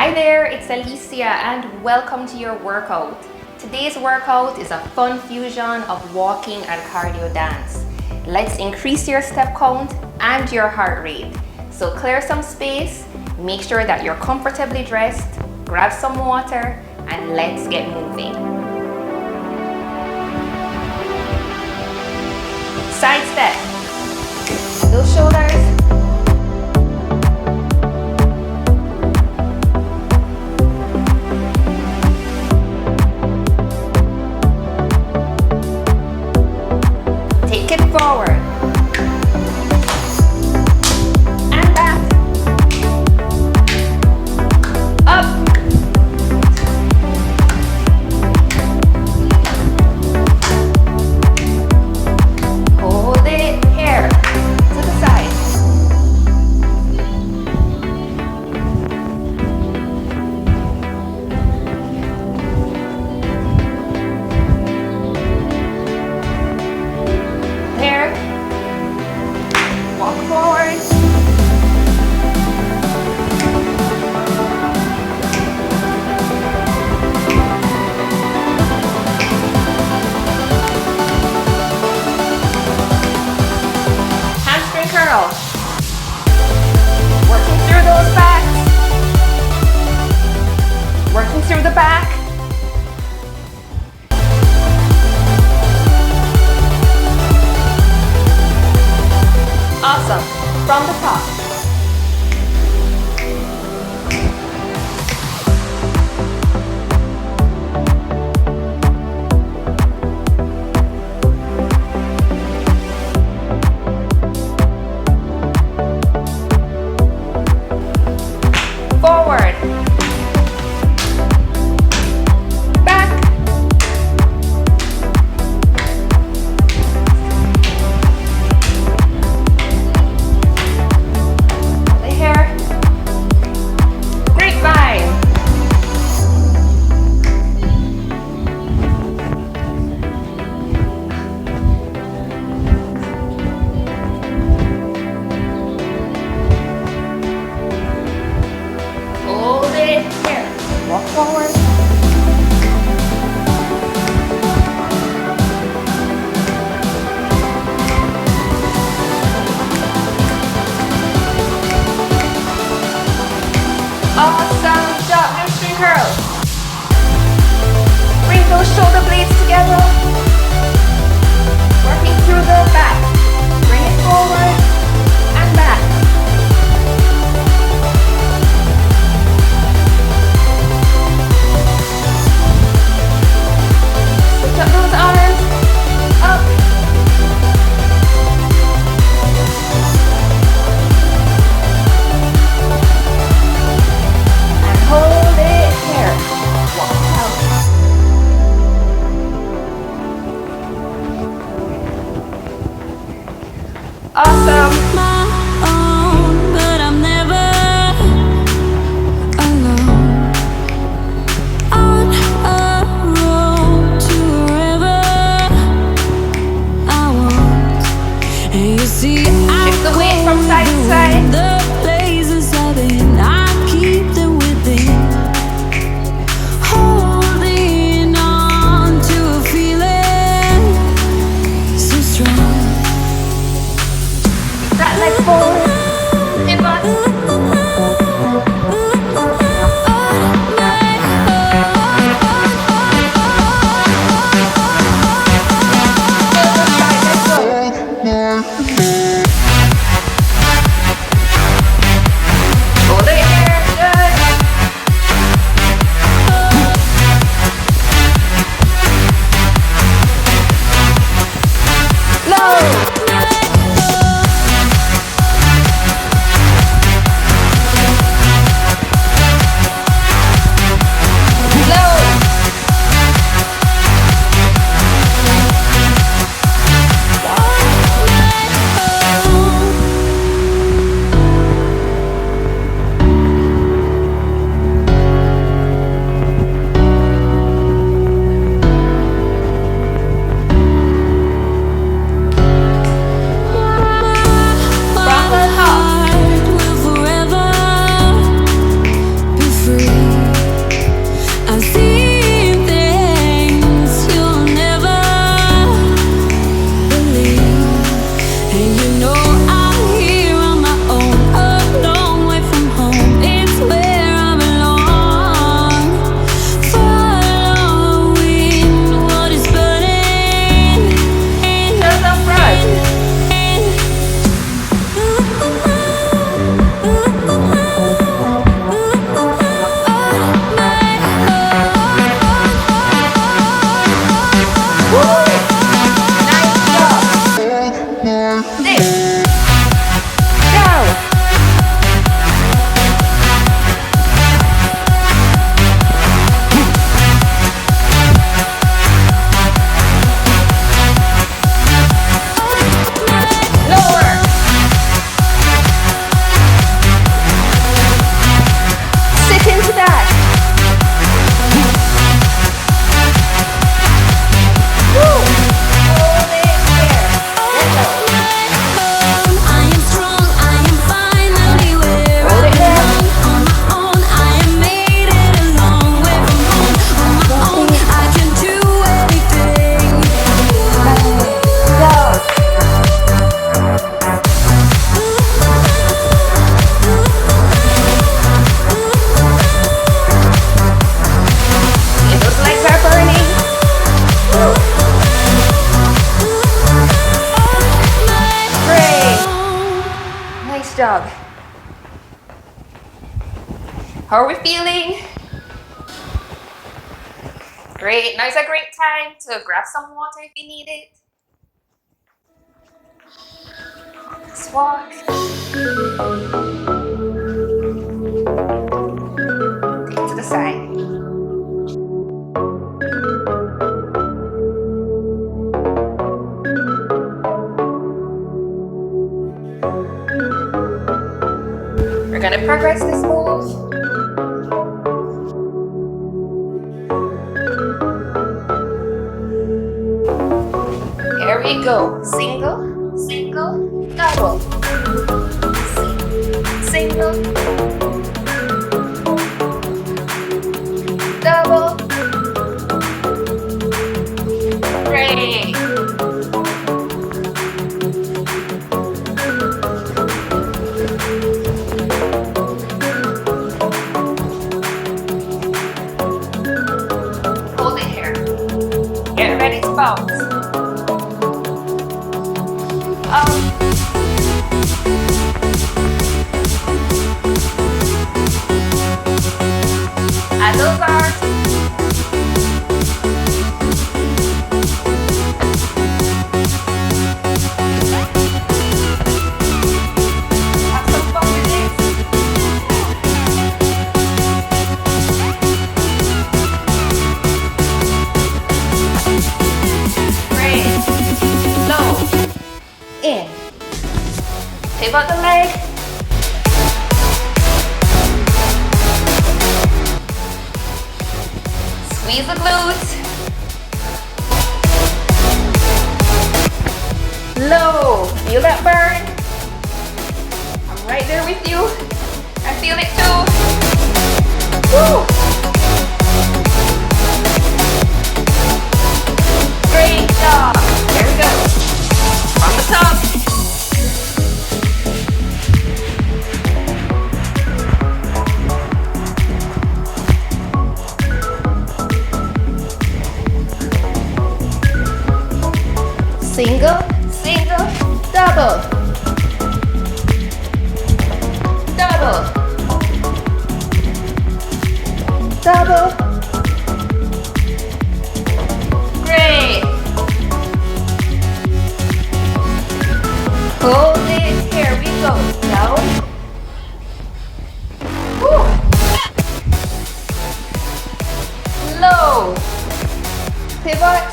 Hi there, it's Alicia and welcome to your workout. Today's workout is a fun fusion of walking and cardio dance. Let's increase your step count and your heart rate. So clear some space, make sure that you're comfortably dressed, grab some water, and let's get moving. Side step. Those shoulders. Take it forward. And back. Up. Hold it here. To the side. There. Walk forward. Hamstring curl. Working through those backs. Working through the back. Awesome. From the top. Forward. Back. Here. Grapevine. Hold it here. Walk forward. Awesome job, hamstring curls. Bring those shoulder blades together. Working through the back. Bring it forward and back. Lift up those arms. Up. Hold it here. Walk out. Awesome. How are we feeling? Great. Now is a great time to grab some water if you need it. Let's walk. Take it to the side. We're gonna progress this move. Here we go. Single, single, double. Single, double. Great. Hold it here. Get ready to bounce. And those arms. Have some fun with this. Great. Low. In. Pivot the leg. Squeeze the glutes. Low. Feel that burn? I'm right there with you. I feel it too. Woo. Great job. There we go. On the top. Single, single, double. Double. Double. Great. Hold it. Here we go. Down. Woo. Low. Pivot.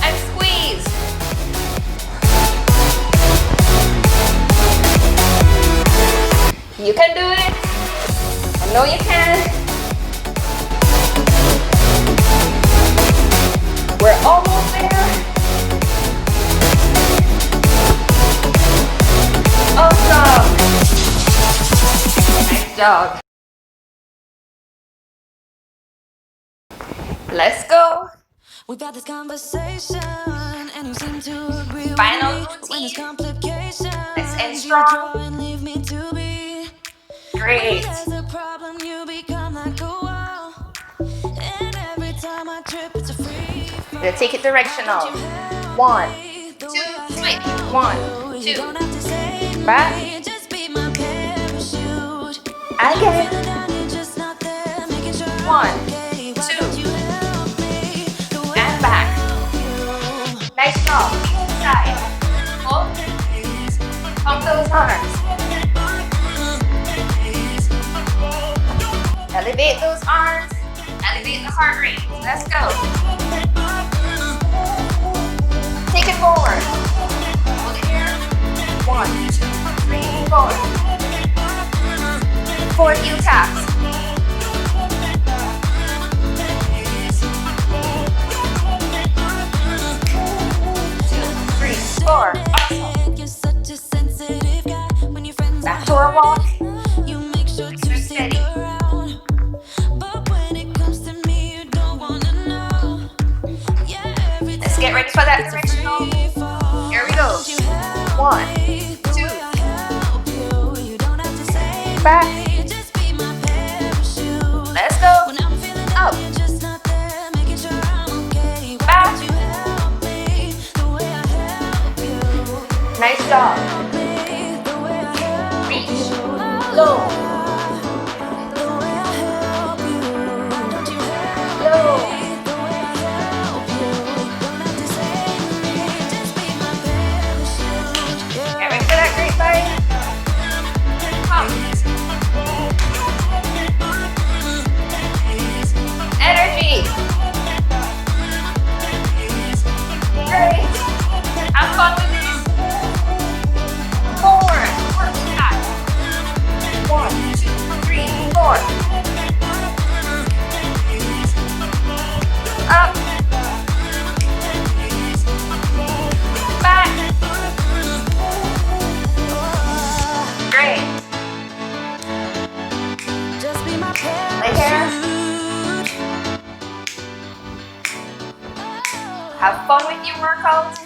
And squeeze. You can do it. I know you can. We're almost there. Awesome. Nice job. Let's go. We've had this conversation and you seem to agree Final with me. routine. Let's end strong. And leave me to be. Great. There's a problem, you become like a wall. And every time I trip, it's a free fall. Let's take it directional. 1, 2, switch. 1, 2. Back. Just be my parachute. Again. 1, 2. And back. Nice job. Side. Hold. Pump those arms. Elevate those arms. Elevate the heart rate. Let's go. Take it forward. Hold it here. 1, 2, 3, 4. 4 heel taps. 2, 3, 4. Awesome. Back to our walk. Keep it steady. Let's get ready for that directional. Here we go. 1, 2. Back. Let's go. Up. Back. Nice job. Reach. Low. Right here. Have fun with your workout.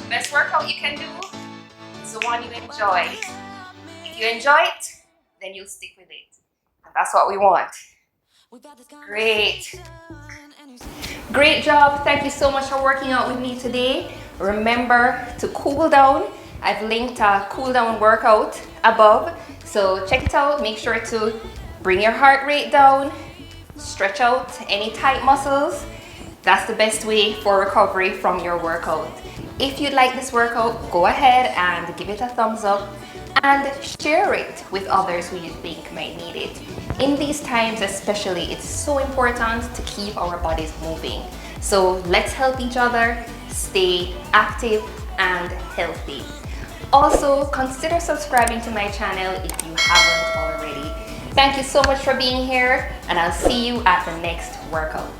The best workout you can do is the one you enjoy. If you enjoy it, then you'll stick with it. And that's what we want. Great. Great job. Thank you so much for working out with me today. Remember to cool down. I've linked a cool down workout above. So check it out. Make sure to bring your heart rate down. Stretch out any tight muscles. That's the best way for recovery from your workout. If you like this workout, go ahead and give it a thumbs up and share it with others who you think might need it. In these times especially, it's so important to keep our bodies moving. So let's help each other stay active and healthy. Also, consider subscribing to my channel if you haven't already. Thank you so much for being here, and I'll see you at the next workout.